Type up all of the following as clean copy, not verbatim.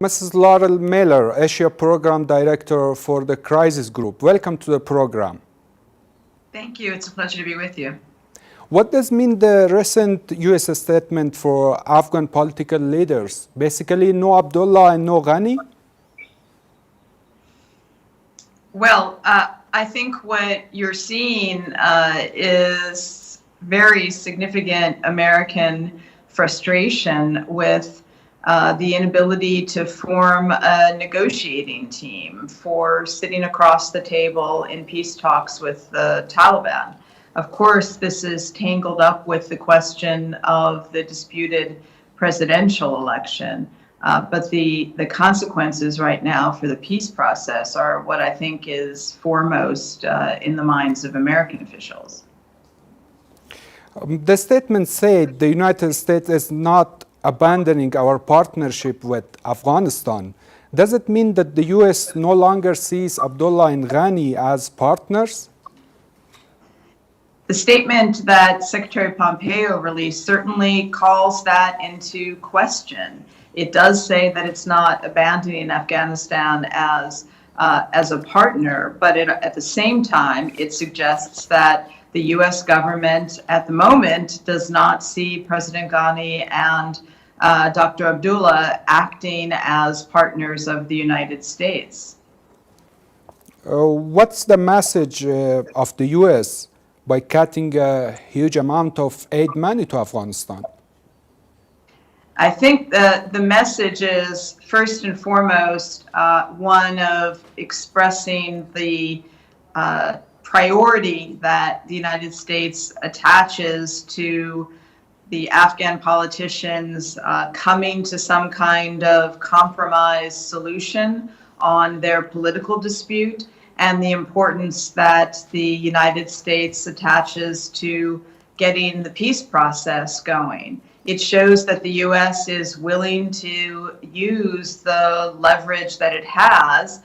Mrs. Laurel Miller, Asia Program Director for the Crisis Group. Welcome to the program. Thank you. It's a pleasure to be with you. What does mean the recent U.S. statement for Afghan political leaders? Basically, no Abdullah and no Ghani? Well, I think what you're seeing is very significant American frustration with the inability to form a negotiating team for sitting across the table in peace talks with the Taliban. Of course, this is tangled up with the question of the disputed presidential election. But the consequences right now for the peace process are what I think is foremost in the minds of American officials. The statement said the United States is not abandoning our partnership with Afghanistan. Does it mean that the U.S. no longer sees Abdullah and Ghani as partners? The statement that Secretary Pompeo released certainly calls that into question. It does say that it's not abandoning Afghanistan as a partner, but at the same time, it suggests that the U.S. government at the moment does not see President Ghani and Dr. Abdullah acting as partners of the United States. What's the message of the U.S. by cutting a huge amount of aid money to Afghanistan? I think the message is, first and foremost, one of expressing the priority that the United States attaches to the Afghan politicians coming to some kind of compromise solution on their political dispute, and the importance that the United States attaches to getting the peace process going. It shows that the U.S. is willing to use the leverage that it has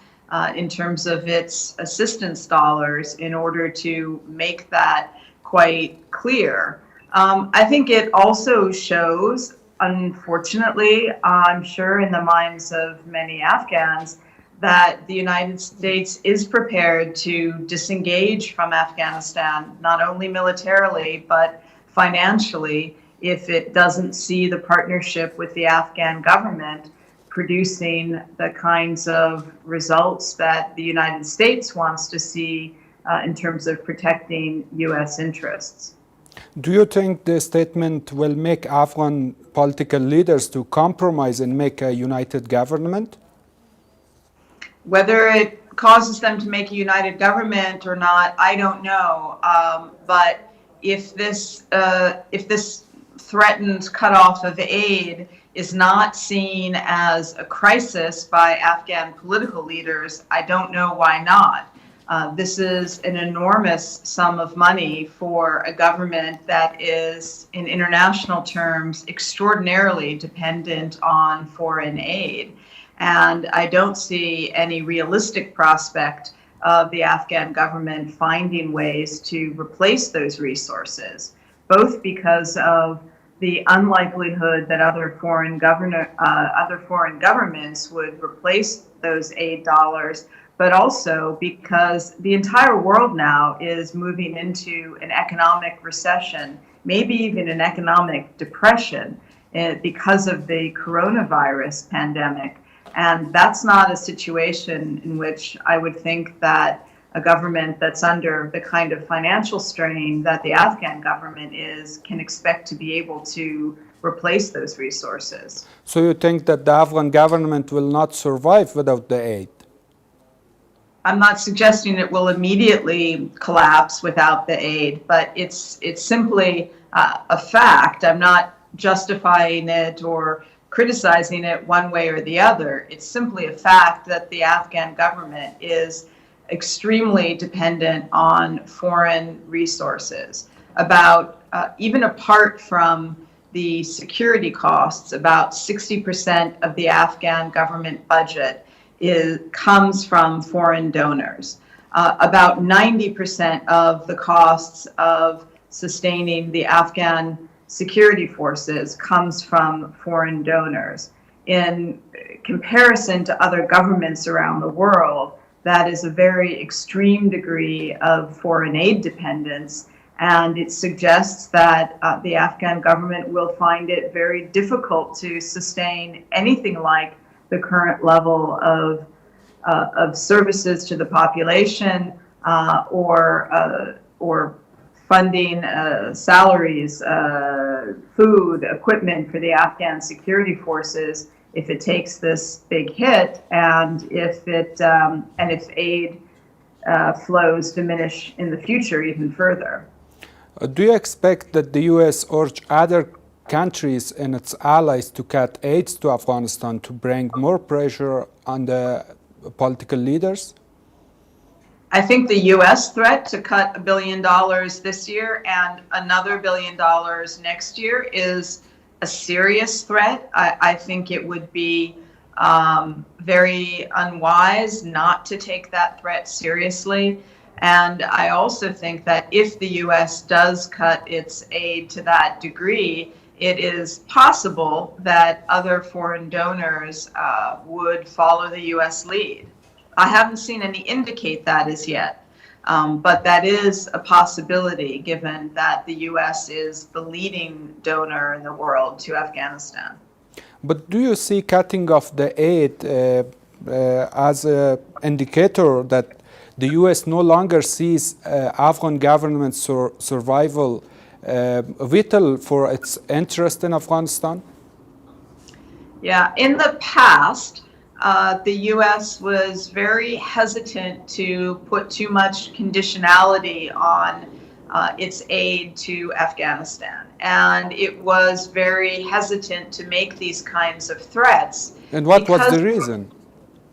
in terms of its assistance dollars in order to make that quite clear. I think it also shows, unfortunately, I'm sure in the minds of many Afghans, that the United States is prepared to disengage from Afghanistan, not only militarily, but financially, if it doesn't see the partnership with the Afghan government producing the kinds of results that the United States wants to see in terms of protecting U.S. interests. Do you think the statement will make Afghan political leaders to compromise and make a united government? Whether it causes them to make a united government or not, I don't know. But if this threatened cutoff of aid is not seen as a crisis by Afghan political leaders, I don't know why not. This is an enormous sum of money for a government that is, in international terms, extraordinarily dependent on foreign aid. And I don't see any realistic prospect of the Afghan government finding ways to replace those resources, both because of the unlikelihood that other foreign governments would replace those aid dollars, but also because the entire world now is moving into an economic recession, maybe even an economic depression because of the coronavirus pandemic. And that's not a situation in which I would think that a government that's under the kind of financial strain that the Afghan government is can expect to be able to replace those resources. So you think that the Afghan government will not survive without the aid? I'm not suggesting it will immediately collapse without the aid, but it's simply a fact. I'm not justifying it or criticizing it one way or the other. It's simply a fact that the Afghan government is extremely dependent on foreign resources. Even apart from the security costs, about 60% of the Afghan government budget comes from foreign donors. About 90% of the costs of sustaining the Afghan security forces comes from foreign donors. in comparison to other governments around the world, that is a very extreme degree of foreign aid dependence. And it suggests that the Afghan government will find it very difficult to sustain anything like the current level of services to the population or funding salaries, food, equipment for the Afghan security forces if it takes this big hit, and if aid flows diminish in the future even further. Do you expect that the U.S. urge other countries and its allies to cut aids to Afghanistan to bring more pressure on the political leaders? I think the U.S. threat to cut $1 billion this year and another $1 billion next year is a serious threat. I think it would be very unwise not to take that threat seriously. And I also think that if the U.S. does cut its aid to that degree, it is possible that other foreign donors would follow the U.S. lead. I haven't seen any indicate that as yet, but that is a possibility given that the U.S. is the leading donor in the world to Afghanistan. But do you see cutting of the aid as an indicator that the U.S. no longer sees Afghan government survival vital for its interest in Afghanistan? Yeah, in the past, the U.S. was very hesitant to put too much conditionality on its aid to Afghanistan. And it was very hesitant to make these kinds of threats. And what was the reason?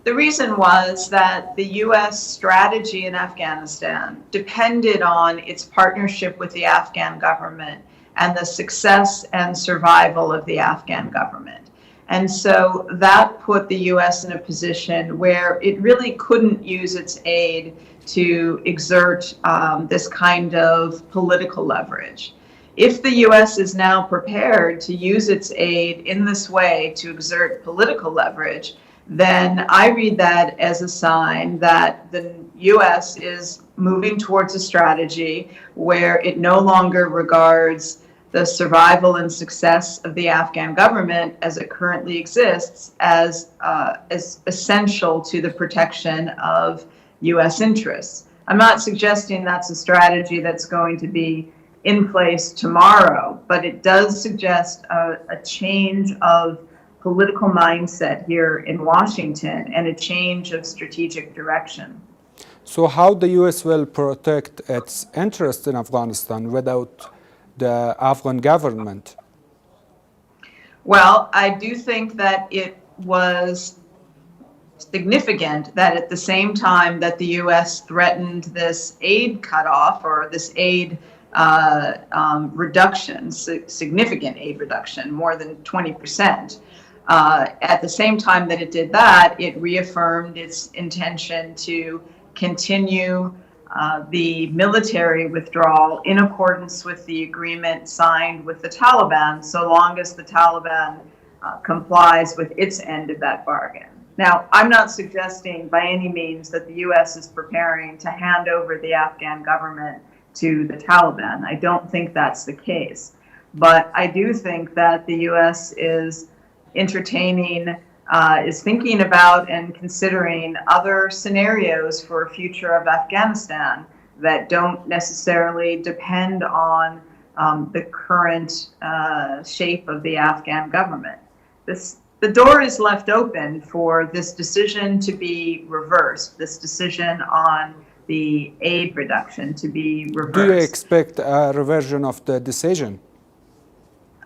The reason was that the U.S. strategy in Afghanistan depended on its partnership with the Afghan government and the success and survival of the Afghan government. And so that put the U.S. in a position where it really couldn't use its aid to exert this kind of political leverage. If the U.S. is now prepared to use its aid in this way to exert political leverage, then I read that as a sign that the U.S. is moving towards a strategy where it no longer regards the survival and success of the Afghan government as it currently exists as essential to the protection of U.S. interests. I'm not suggesting that's a strategy that's going to be in place tomorrow, but it does suggest a change of political mindset here in Washington and a change of strategic direction. So how the U.S. will protect its interest in Afghanistan without the Afghan government? Well, I do think that it was significant that at the same time that the U.S. threatened this aid cutoff or this aid reduction, significant aid reduction, more than 20%, at the same time that it did that, it reaffirmed its intention to continue the military withdrawal in accordance with the agreement signed with the Taliban, so long as the Taliban complies with its end of that bargain. Now, I'm not suggesting by any means that the U.S. is preparing to hand over the Afghan government to the Taliban. I don't think that's the case. But I do think that the U.S. is thinking about and considering other scenarios for a future of Afghanistan that don't necessarily depend on the current shape of the Afghan government. The door is left open for this decision to be reversed, this decision on the aid reduction to be reversed. Do you expect a reversion of the decision?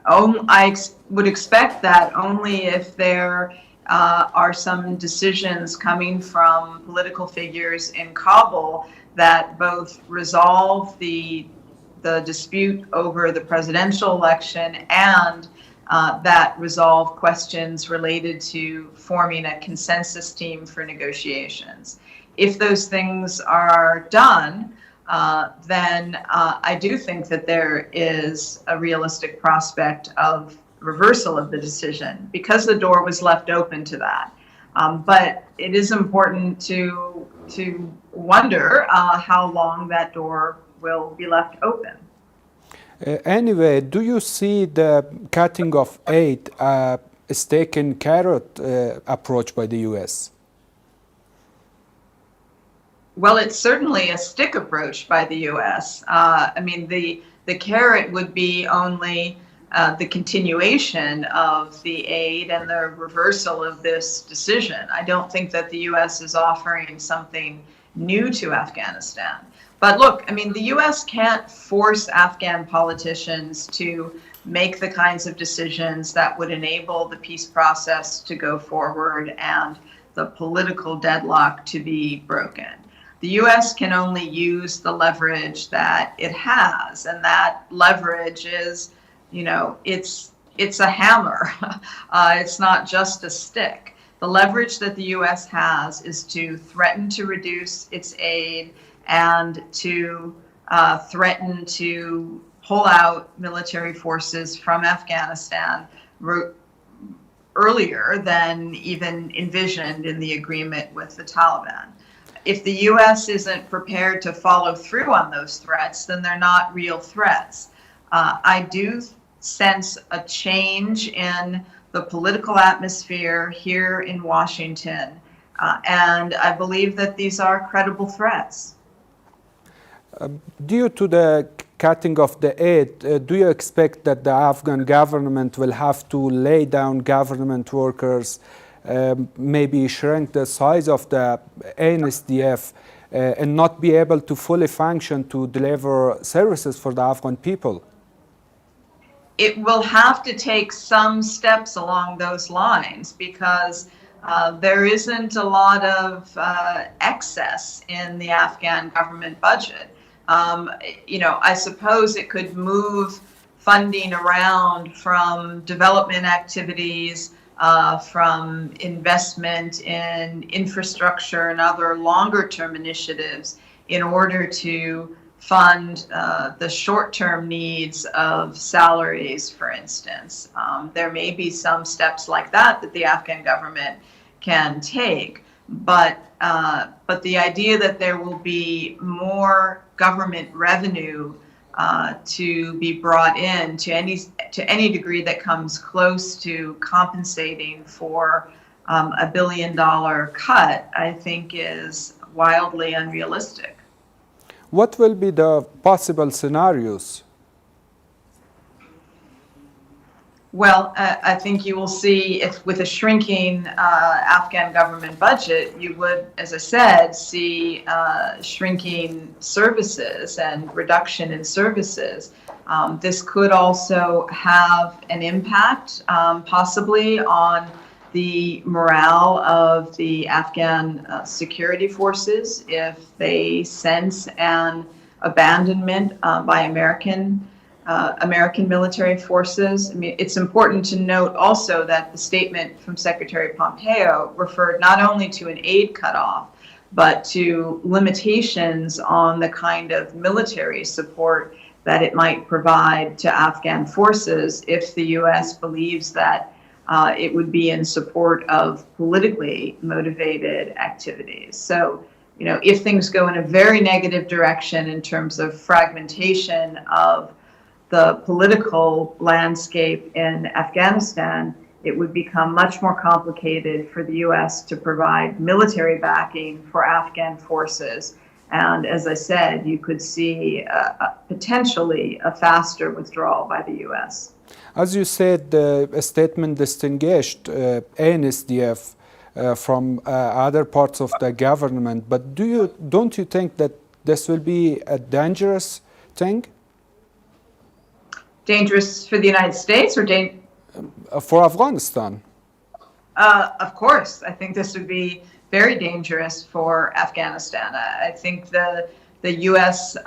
I would expect that only if there are some decisions coming from political figures in Kabul that both resolve the dispute over the presidential election and that resolve questions related to forming a consensus team for negotiations. If those things are done, then I do think that there is a realistic prospect of reversal of the decision because the door was left open to that. But it is important to wonder how long that door will be left open. Anyway, do you see the cutting of aid a stick and carrot approach by the U.S.? Well, it's certainly a stick approach by the U.S. I mean, the carrot would be only the continuation of the aid and the reversal of this decision. I don't think that the U.S. is offering something new to Afghanistan. But look, I mean, the U.S. can't force Afghan politicians to make the kinds of decisions that would enable the peace process to go forward and the political deadlock to be broken. The U.S. can only use the leverage that it has, and that leverage is, you know, it's a hammer. It's not just a stick. The leverage that the U.S. has is to threaten to reduce its aid and to threaten to pull out military forces from Afghanistan earlier than even envisioned in the agreement with the Taliban. If the U.S. isn't prepared to follow through on those threats, then they're not real threats. I do sense a change in the political atmosphere here in Washington, and I believe that these are credible threats. Due to the cutting of the aid, do you expect that the Afghan government will have to lay down government workers, maybe shrink the size of the ANSDF, and not be able to fully function to deliver services for the Afghan people? It will have to take some steps along those lines because there isn't a lot of excess in the Afghan government budget. You know, I suppose it could move funding around from development activities, from investment in infrastructure and other longer-term initiatives in order to fund the short-term needs of salaries, for instance. There may be some steps like that that the Afghan government can take, but the idea that there will be more government revenue to be brought in to any degree that comes close to compensating for $1 billion cut, I think is wildly unrealistic. What will be the possible scenarios? Well, I think you will see, if with a shrinking Afghan government budget, you would, as I said, see shrinking services and reduction in services. This could also have an impact, possibly, on the morale of the Afghan security forces if they sense an abandonment by American military forces. I mean, it's important to note also that the statement from Secretary Pompeo referred not only to an aid cutoff, but to limitations on the kind of military support that it might provide to Afghan forces if the U.S. believes that it would be in support of politically motivated activities. So, you know, if things go in a very negative direction in terms of fragmentation of the political landscape in Afghanistan, it would become much more complicated for the U.S. to provide military backing for Afghan forces. And as I said, you could see potentially a faster withdrawal by the U.S. As you said, a statement distinguished ANSDF from other parts of the government, but don't you think that this will be a dangerous thing? Dangerous for the United States or for Afghanistan? Of course, I think this would be very dangerous for Afghanistan. I think the U.S.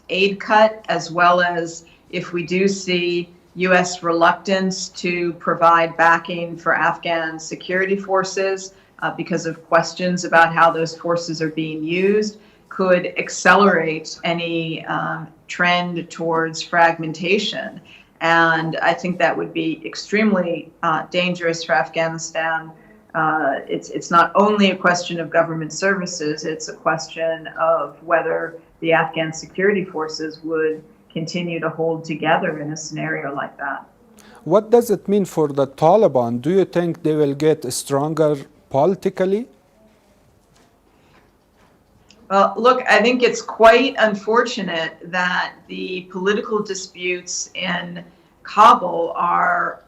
Aid cut, as well as if we do see U.S. reluctance to provide backing for Afghan security forces because of questions about how those forces are being used, could accelerate any trend towards fragmentation. And I think that would be extremely dangerous for Afghanistan. It's not only a question of government services, it's a question of whether the Afghan security forces would continue to hold together in a scenario like that. What does it mean for the Taliban? Do you think they will get stronger politically? Well, look, I think it's quite unfortunate that the political disputes in Kabul are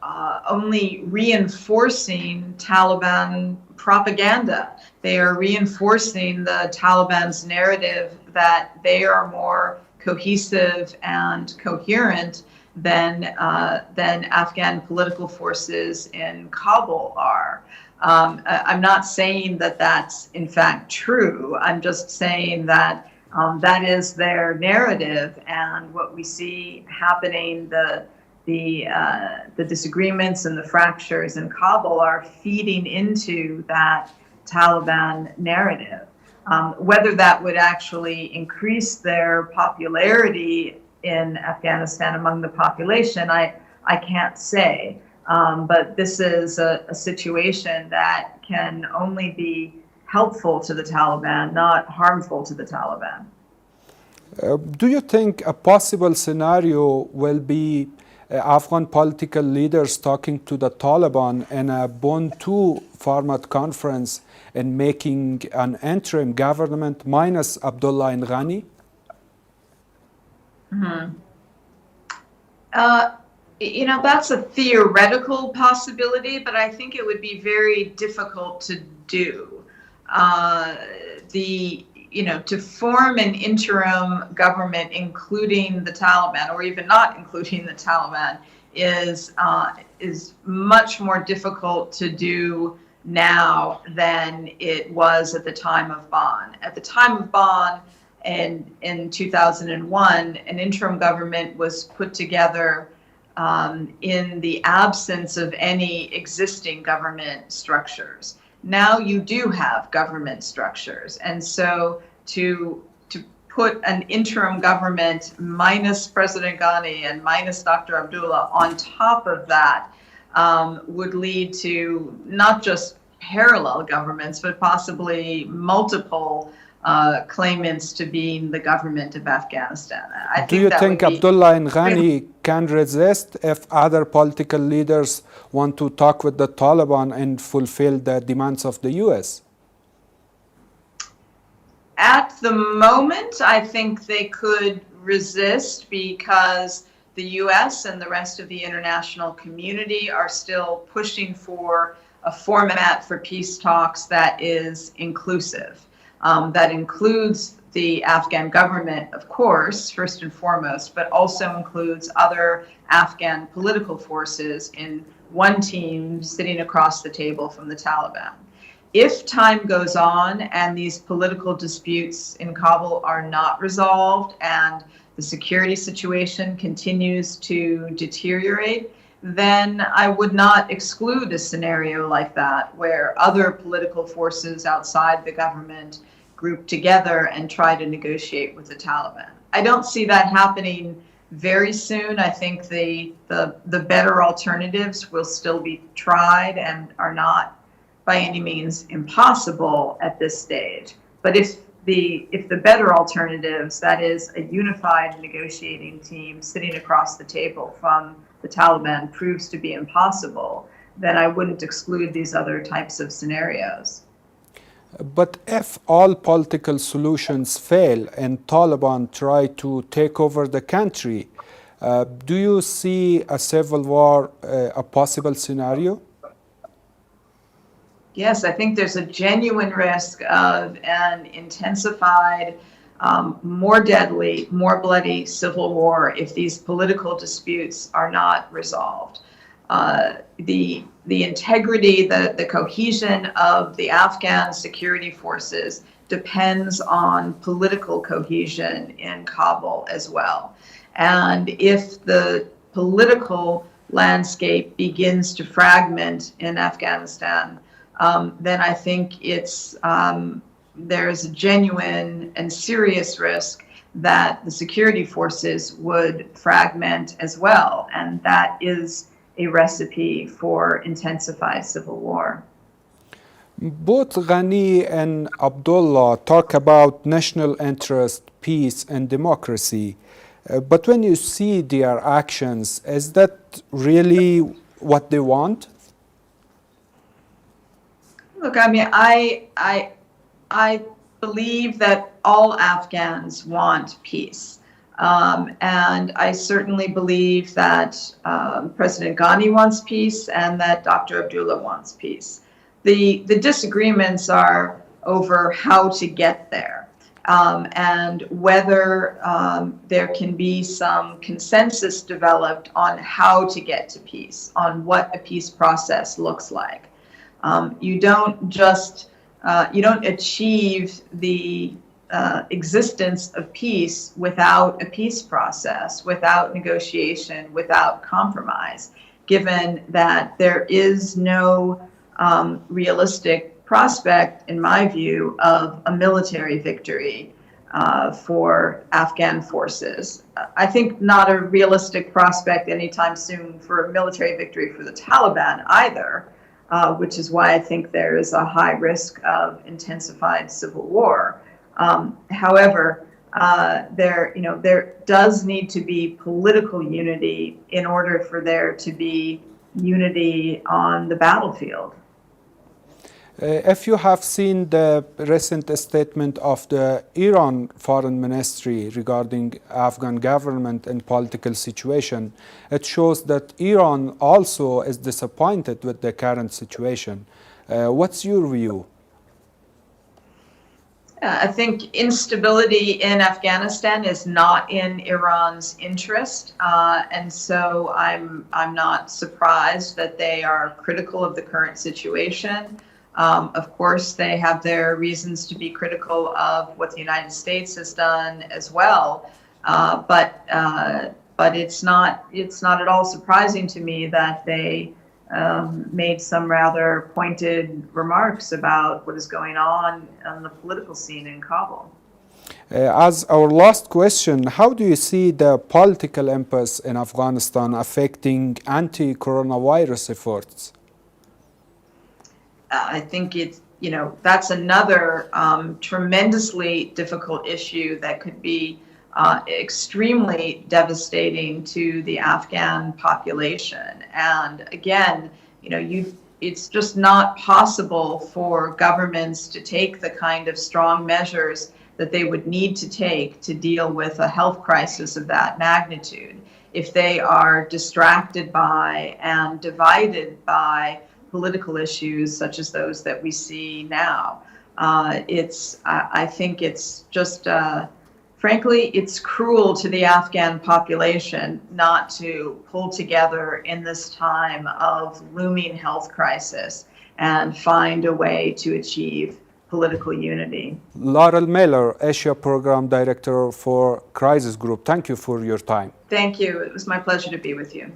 only reinforcing Taliban propaganda. They are reinforcing the Taliban's narrative that they are more cohesive and coherent than Afghan political forces in Kabul are. I'm not saying that that's in fact true. I'm just saying that that is their narrative, and what we see happening, the disagreements and the fractures in Kabul are feeding into that Taliban narrative. Whether that would actually increase their popularity in Afghanistan among the population, I can't say. But this is a situation that can only be helpful to the Taliban, not harmful to the Taliban. Do you think a possible scenario will be Afghan political leaders talking to the Taliban in a Bonn II format conference and making an interim government minus Abdullah and Ghani? That's a theoretical possibility, but I think it would be very difficult to do. To form an interim government, including the Taliban, or even not including the Taliban, is much more difficult to do now than it was at the time of Bonn. At the time of Bonn, in 2001, an interim government was put together in the absence of any existing government structures. Now you do have government structures, and so to put an interim government minus President Ghani and minus Dr. Abdullah on top of that would lead to not just parallel governments, but possibly multiple claimants to being the government of Afghanistan. Do you think Abdullah and Ghani can resist if other political leaders want to talk with the Taliban and fulfill the demands of the U.S.? At the moment, I think they could resist because the U.S. and the rest of the international community are still pushing for a format for peace talks that is inclusive. That includes the Afghan government, of course, first and foremost, but also includes other Afghan political forces in one team sitting across the table from the Taliban. If time goes on and these political disputes in Kabul are not resolved and the security situation continues to deteriorate, then I would not exclude a scenario like that where other political forces outside the government group together and try to negotiate with the Taliban. I don't see that happening very soon. I think the better alternatives will still be tried and are not by any means impossible at this stage. But if the better alternatives, that is a unified negotiating team sitting across the table from the Taliban, proves to be impossible, then I wouldn't exclude these other types of scenarios. But if all political solutions fail and Taliban try to take over the country, do you see a civil war a possible scenario? Yes, I think there's a genuine risk of an intensified, more deadly, more bloody civil war if these political disputes are not resolved. The integrity, the cohesion of the Afghan security forces depends on political cohesion in Kabul as well. And if the political landscape begins to fragment in Afghanistan, then I think there's a genuine and serious risk that the security forces would fragment as well. And that is a recipe for intensified civil war. Both Ghani and Abdullah talk about national interest, peace, and democracy. But when you see their actions, is that really what they want? Look, I mean, I believe that all Afghans want peace. And I certainly believe that President Ghani wants peace and that Dr. Abdullah wants peace. The disagreements are over how to get there and whether there can be some consensus developed on how to get to peace, on what a peace process looks like. You don't achieve the existence of peace without a peace process, without negotiation, without compromise, given that there is no realistic prospect, in my view, of a military victory for Afghan forces. I think not a realistic prospect anytime soon for a military victory for the Taliban either, which is why I think there is a high risk of intensified civil war. However, there does need to be political unity in order for there to be unity on the battlefield. If you have seen the recent statement of the Iran Foreign Ministry regarding Afghan government and political situation, it shows that Iran also is disappointed with the current situation. What's your view? I think instability in Afghanistan is not in Iran's interest, and so I'm not surprised that they are critical of the current situation. Of course, they have their reasons to be critical of what the United States has done as well, but it's not at all surprising to me that they made some rather pointed remarks about what is going on the political scene in Kabul. As our last question, how do you see the political impasse in Afghanistan affecting anti-coronavirus efforts? I think that's another tremendously difficult issue that could be extremely devastating to the Afghan population. And again, it's just not possible for governments to take the kind of strong measures that they would need to take to deal with a health crisis of that magnitude if they are distracted by and divided by political issues such as those that we see now. I think it's just, frankly, it's cruel to the Afghan population not to pull together in this time of looming health crisis and find a way to achieve political unity. Laurel Miller, Asia Program Director for Crisis Group, thank you for your time. Thank you. It was my pleasure to be with you.